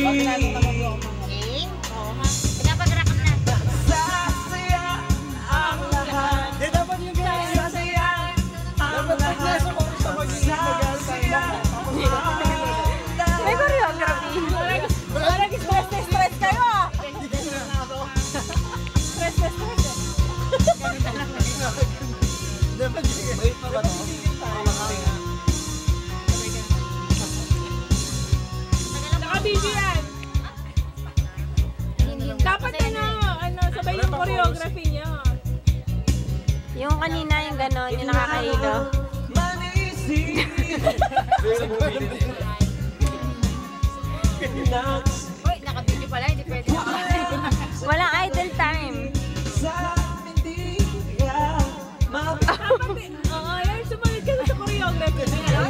Game? Oo ha. Pinapag-rakam na. Sasaya ang lahat. Di dapat yung gano'n. Sasaya ang lahat. Sasaya. May choreography. Parang stress kayo ah. Stress. Dapat yung wait pa ba ito? Naka-video yan. Dapat sabay yung choreography niya. Yung kanina, yung gano'n, yung nakakahilo. Uy, naka-video pala. Hindi pwede na. Walang idle time. Oo, yan. Sumunod ka sa choreography niya.